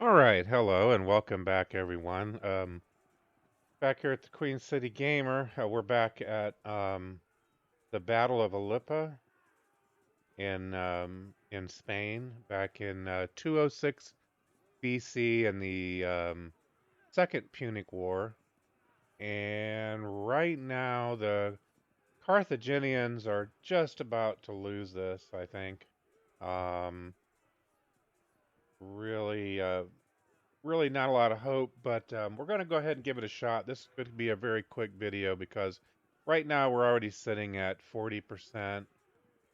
All right, hello and welcome back, everyone. Back here at the Queen City Gamer, we're back at the Battle of Ilipa in Spain, back in 206 BC in the Second Punic War. And right now, the Carthaginians are just about to lose this, I think. Um, really, really not a lot of hope, but we're going to go ahead and give it a shot. This could be a very quick video because right now we're already sitting at 40%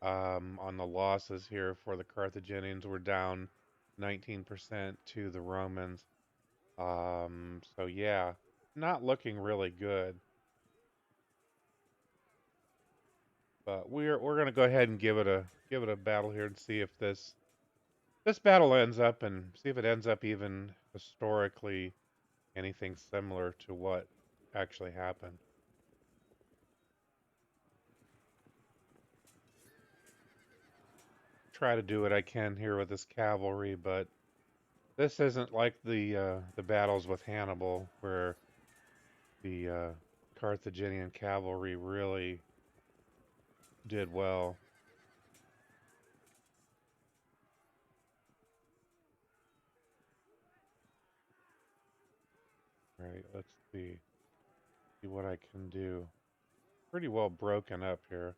on the losses here for the Carthaginians. We're down 19% to the Romans. So yeah, not looking really good. But we're going to go ahead and give it a battle here and see if this battle ends up and see if it ends up even historically anything similar to what actually happened. Try to do what I can here with this cavalry, but this isn't like the battles with Hannibal, where the Carthaginian cavalry really did well. Right, let's see what I can do. Pretty well broken up here.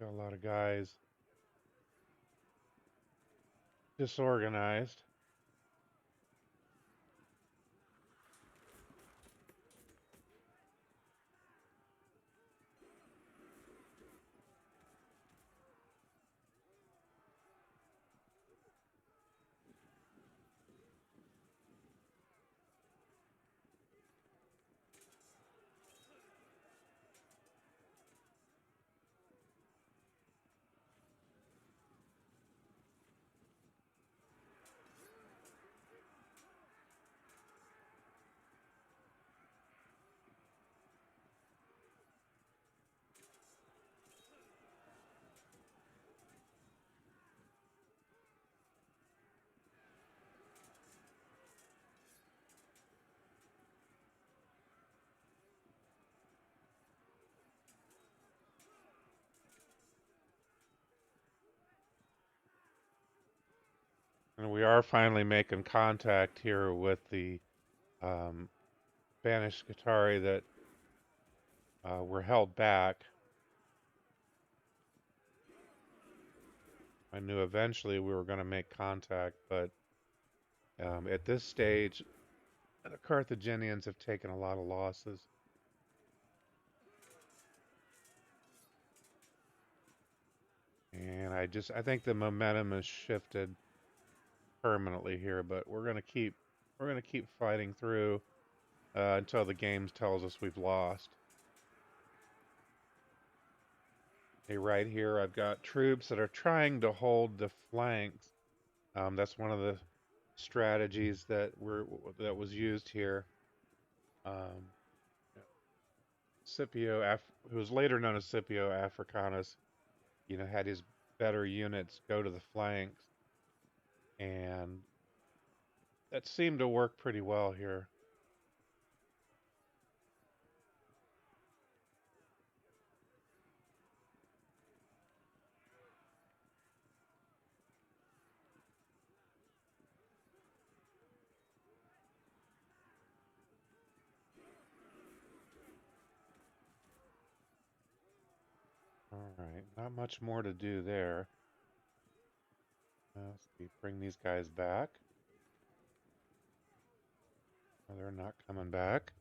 Got a lot of guys disorganized. And we are finally making contact here with the um, Spanish Scutari that were held back. I knew eventually we were going to make contact, but at this stage, the Carthaginians have taken a lot of losses. And I think the momentum has shifted permanently here, but we're gonna keep fighting through until the game tells us we've lost. Okay, right here I've got troops that are trying to hold the flanks. That's one of the strategies that was used here. Um, Scipio, who was later known as Scipio Africanus, had his better units go to the flanks, and that seemed to work pretty well here. All right, not much more to do there. Let's see, bring these guys back. Oh, they're not coming back.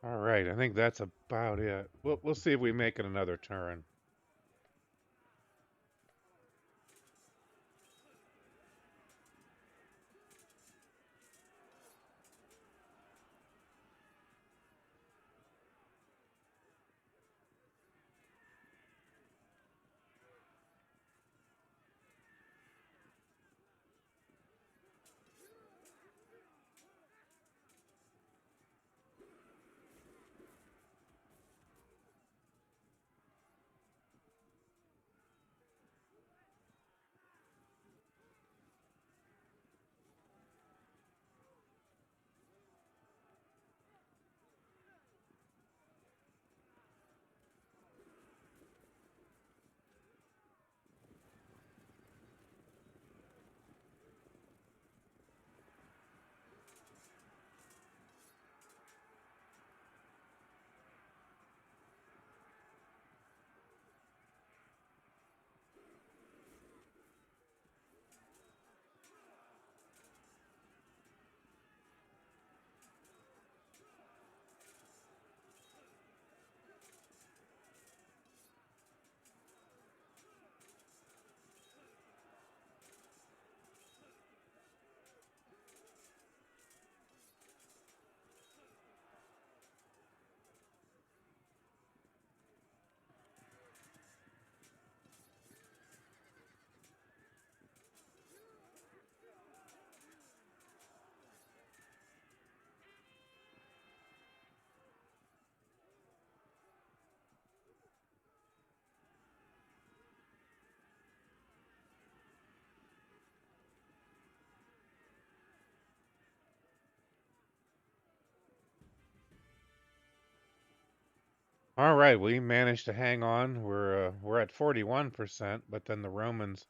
All right, I think that's about it. We'll see if we make it another turn. All right, we managed to hang on. We're at 41%, but then the Romans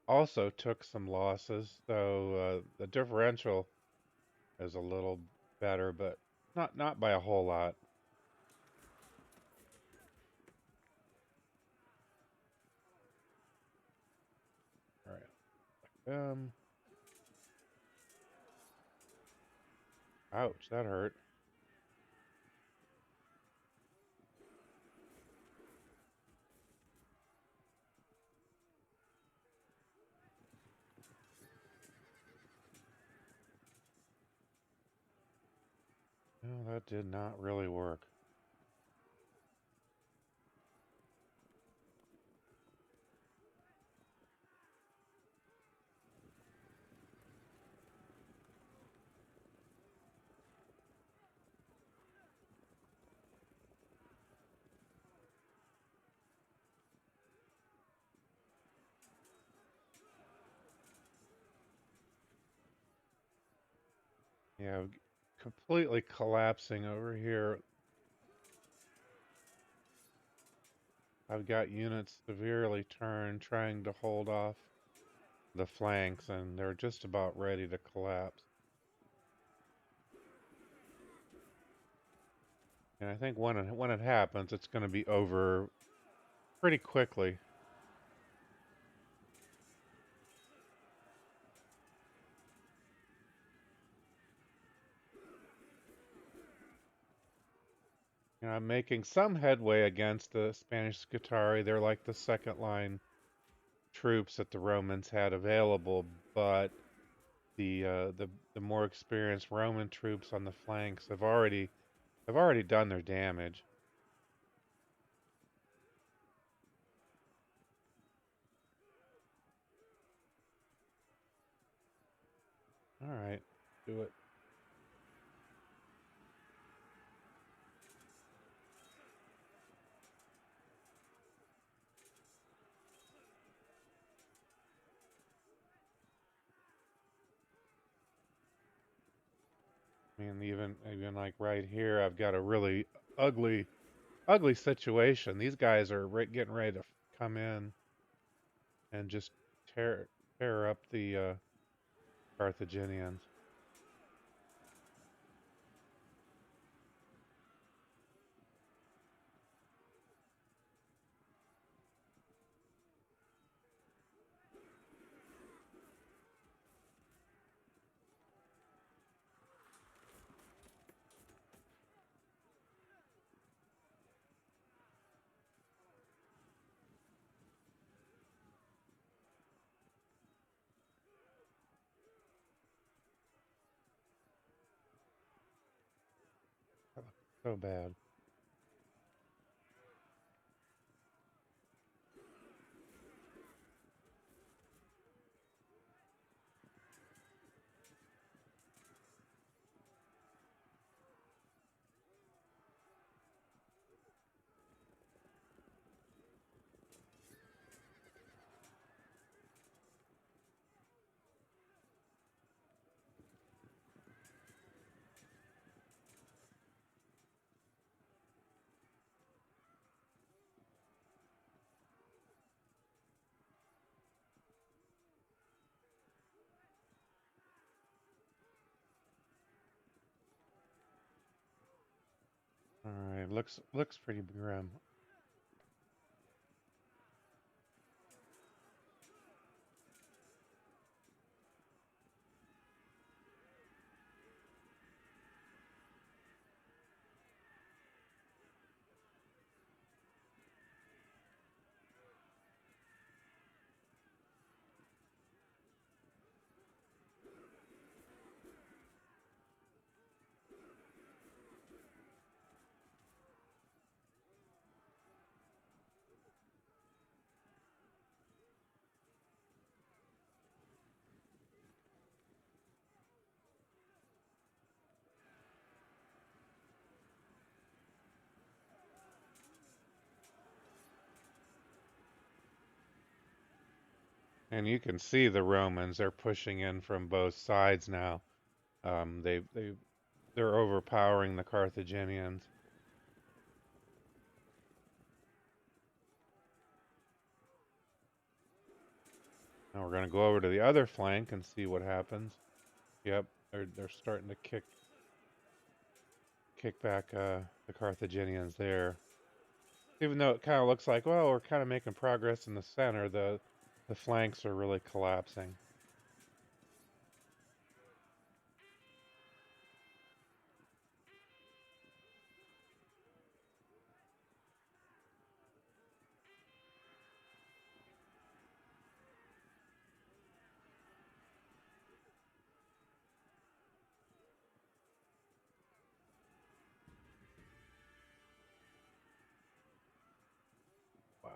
also took some losses, so the differential is a little better, but not by a whole lot. All right. Ouch, that hurt. No, that did not really work. Yeah, completely collapsing over here. I've got units severely turned, trying to hold off the flanks, and they're just about ready to collapse. And I think when it happens, it's going to be over pretty quickly. You know, I'm making some headway against the Spanish Scutari. They're like the second line troops that the Romans had available, but the more experienced Roman troops on the flanks have already done their damage. All right, do it. I mean, even like right here, I've got a really ugly ugly situation. These guys are getting ready to come in and just tear up the Carthaginians. so bad. All right, looks pretty grim. And you can see the Romans are pushing in from both sides now. They're overpowering the Carthaginians. Now we're gonna go over to the other flank and see what happens. Yep, they're starting to kick back the Carthaginians there. Even though it kind of looks like, well, we're kind of making progress in the center, the flanks are really collapsing. Wow.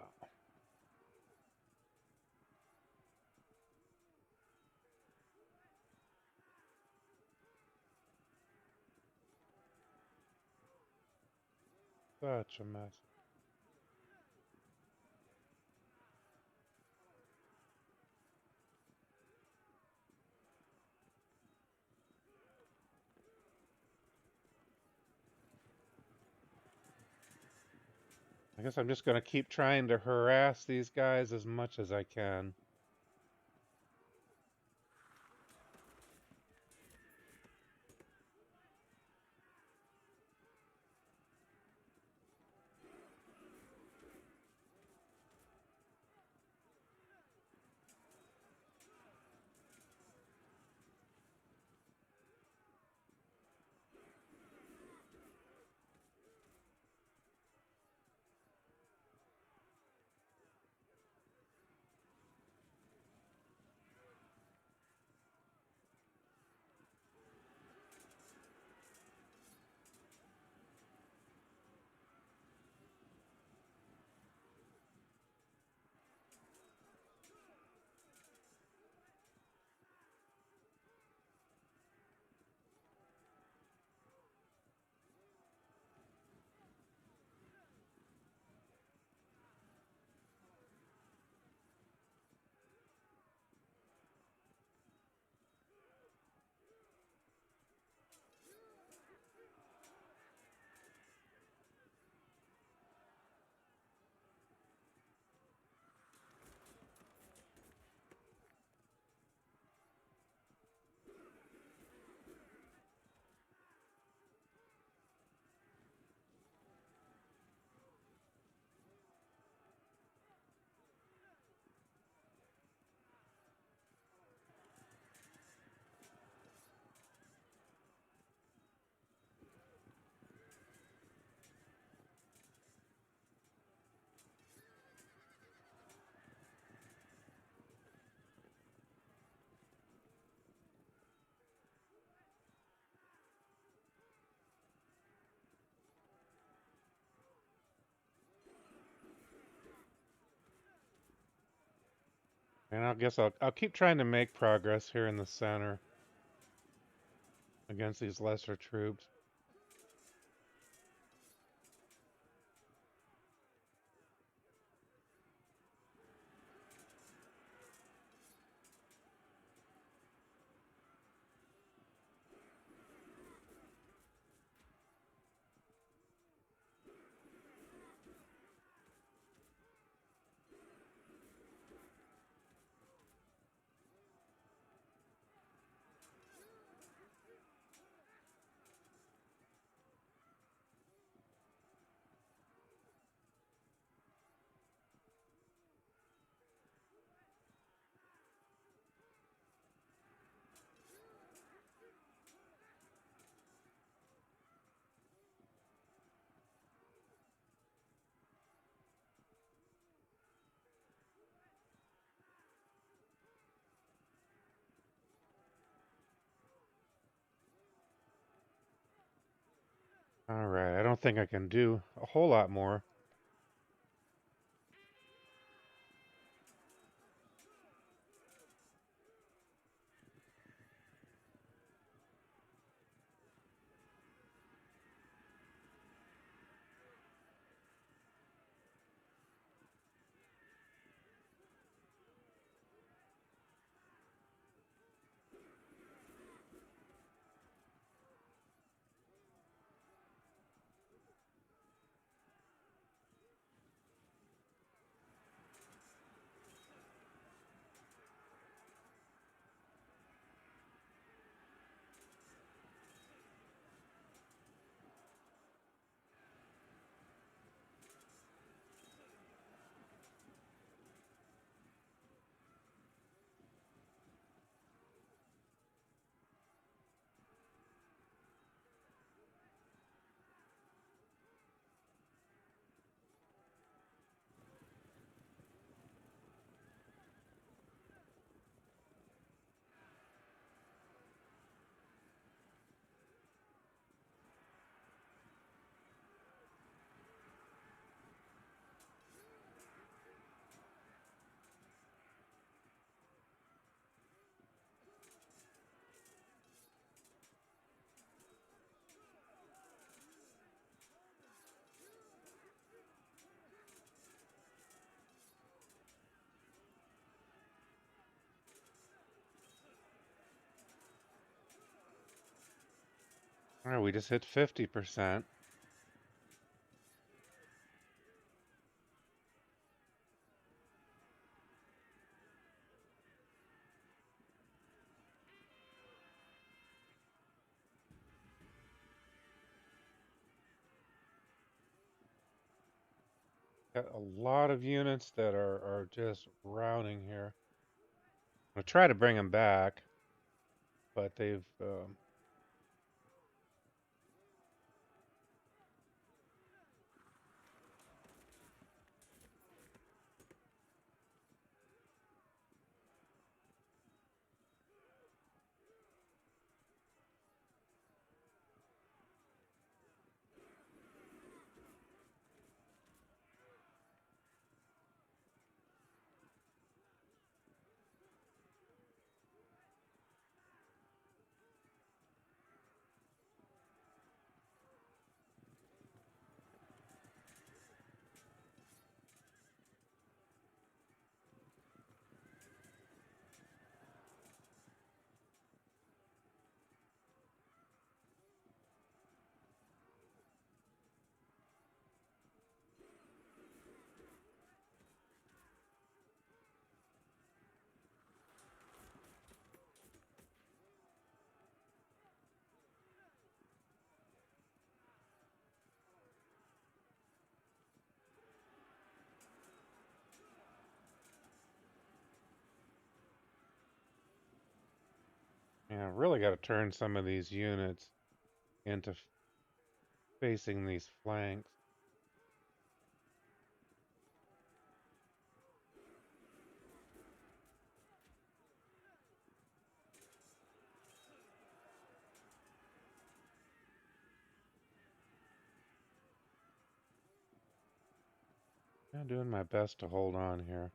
Such a mess. I guess I'm just going to keep trying to harass these guys as much as I can. And I guess I'll keep trying to make progress here in the center against these lesser troops. All right, I don't think I can do a whole lot more. All right, we just hit 50%. Got a lot of units that are just routing here. I'm gonna try to bring them back, but they've really got to turn some of these units into facing these flanks. I'm doing my best to hold on here.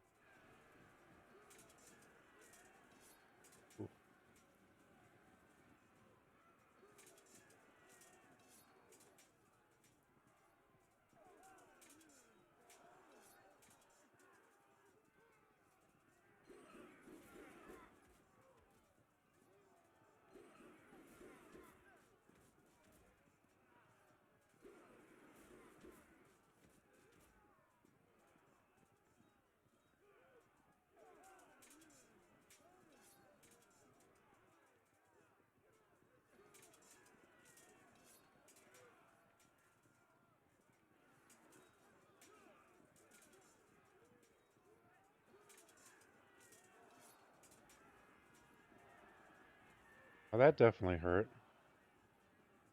Well, that definitely hurt.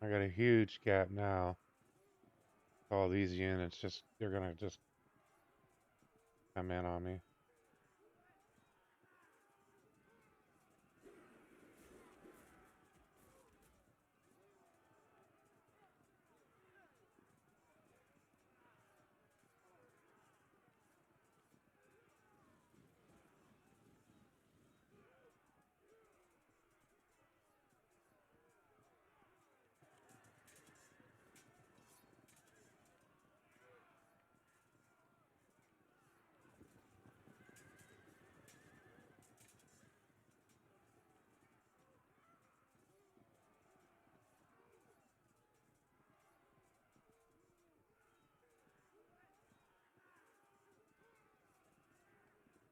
I got a huge gap now. All these units they're gonna just come in on me.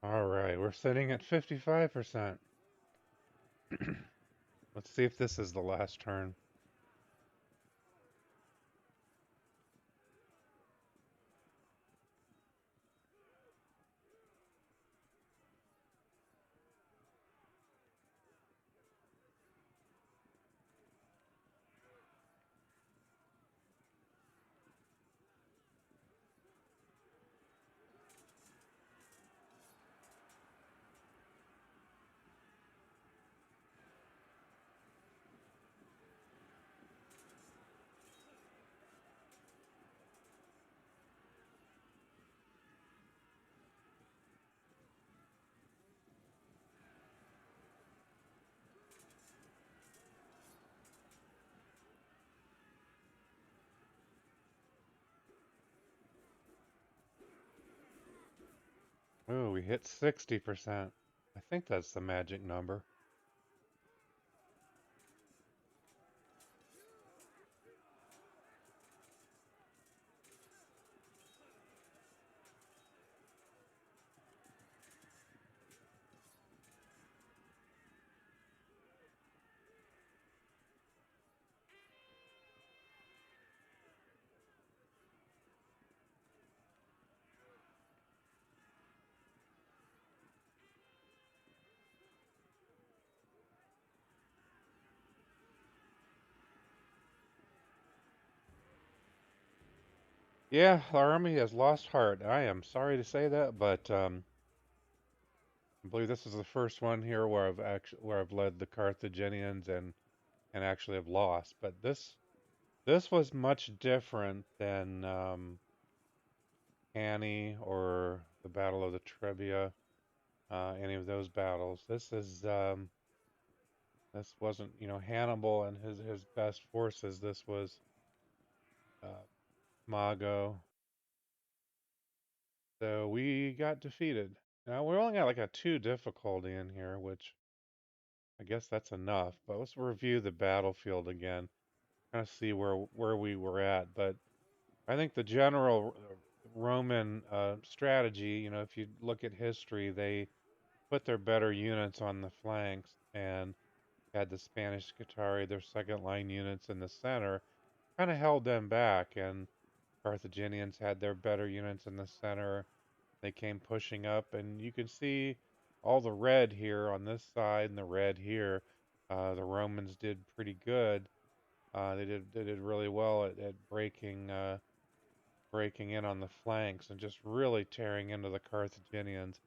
All right, we're sitting at 55%. Let's see if this is the last turn. Ooh, we hit 60%. I think that's the magic number. Yeah, our army has lost heart. I am sorry to say that, but I believe this is the first one here where I've led the Carthaginians and actually have lost. But this was much different than Cannae or the Battle of the Trebia, any of those battles. This wasn't, Hannibal and his best forces. This was uh, Mago. So we got defeated. Now we only got like a 2 difficulty in here, which I guess that's enough. But let's review the battlefield again, kind of see where we were at. But I think the general Roman strategy, if you look at history, they put their better units on the flanks and had the Spanish Scutari, their second line units in the center, kind of held them back. And Carthaginians had their better units in the center. They came pushing up, and you can see all the red here on this side and the red here. The Romans did pretty good. They did really well at breaking in on the flanks and just really tearing into the Carthaginians.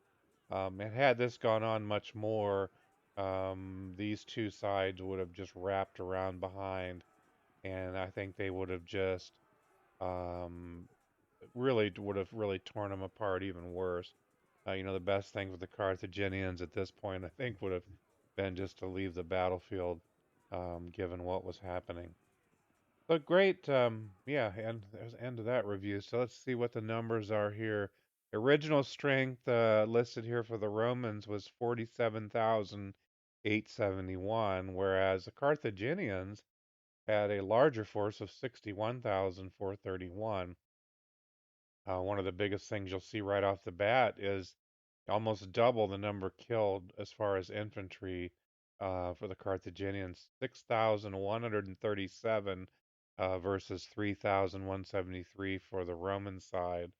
And had this gone on much more, these two sides would have just wrapped around behind, and I think they would have just um, really would have really torn them apart even worse. The best thing for the Carthaginians at this point, I think, would have been just to leave the battlefield, given what was happening. But great, yeah, and there's the end of that review. So let's see what the numbers are here. Original strength listed here for the Romans was 47,871, whereas the Carthaginians had a larger force of 61,431. One of the biggest things you'll see right off the bat is almost double the number killed as far as infantry for the Carthaginians, 6,137 versus 3,173 for the Roman side.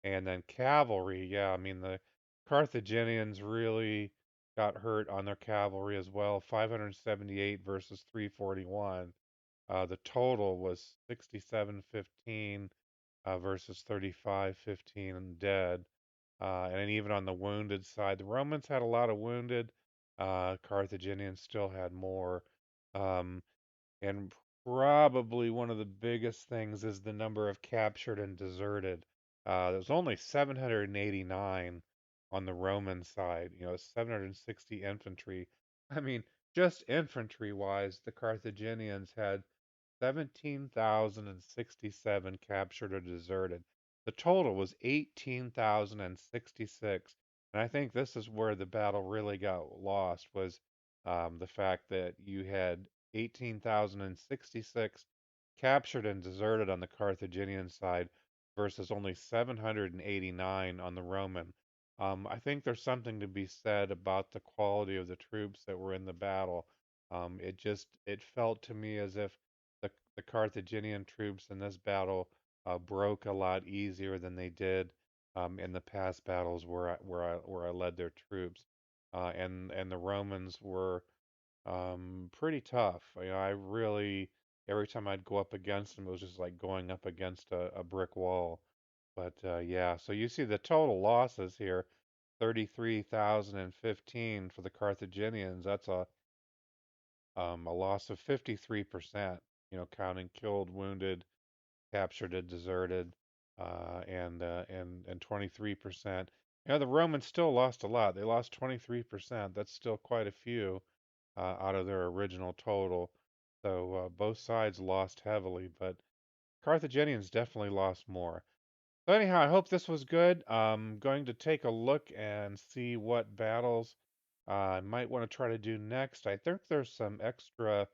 And then cavalry, yeah, I mean, the Carthaginians really got hurt on their cavalry as well, 578 versus 341. The total was 6715 versus 3515 dead. And even on the wounded side, the Romans had a lot of wounded. Carthaginians still had more. Um, and probably one of the biggest things is the number of captured and deserted. There's only 789 on the Roman side, 760 infantry. I mean, just infantry wise, the Carthaginians had 17,067 captured or deserted. The total was 18,066. And I think this is where the battle really got lost was the fact that you had 18,066 captured and deserted on the Carthaginian side versus only 789 on the Roman. I think there's something to be said about the quality of the troops that were in the battle. It felt to me as if the Carthaginian troops in this battle broke a lot easier than they did in the past battles where I led their troops, and the Romans were pretty tough. I really every time I'd go up against them, it was just like going up against a brick wall. But yeah, so you see the total losses here, 33,015 for the Carthaginians. That's a loss of 53%, counting killed, wounded, captured, and deserted, and 23%. The Romans still lost a lot. They lost 23%. That's still quite a few out of their original total. So both sides lost heavily, but Carthaginians definitely lost more. So anyhow, I hope this was good. I'm going to take a look and see what battles I might want to try to do next. I think there's some extra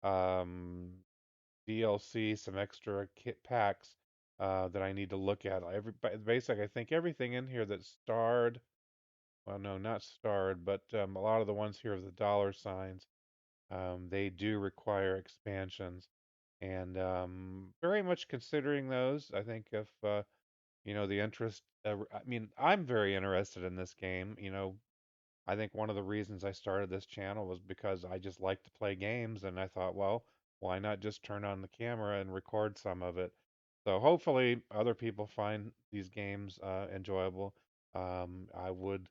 um, DLC, some extra kit packs that I need to look at. Basically, I think everything in here that's starred, well, no, not starred, but a lot of the ones here of the dollar signs, they do require expansions. And very much considering those, I think if, the interest, I mean, I'm very interested in this game. I think one of the reasons I started this channel was because I just like to play games, and I thought, well, why not just turn on the camera and record some of it? So hopefully other people find these games enjoyable. I would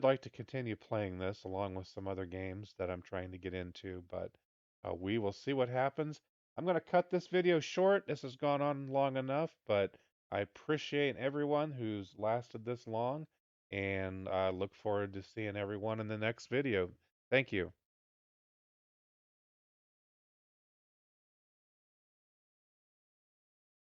like to continue playing this along with some other games that I'm trying to get into, but we will see what happens. I'm going to cut this video short. This has gone on long enough, but I appreciate everyone who's lasted this long and I look forward to seeing everyone in the next video. Thank you.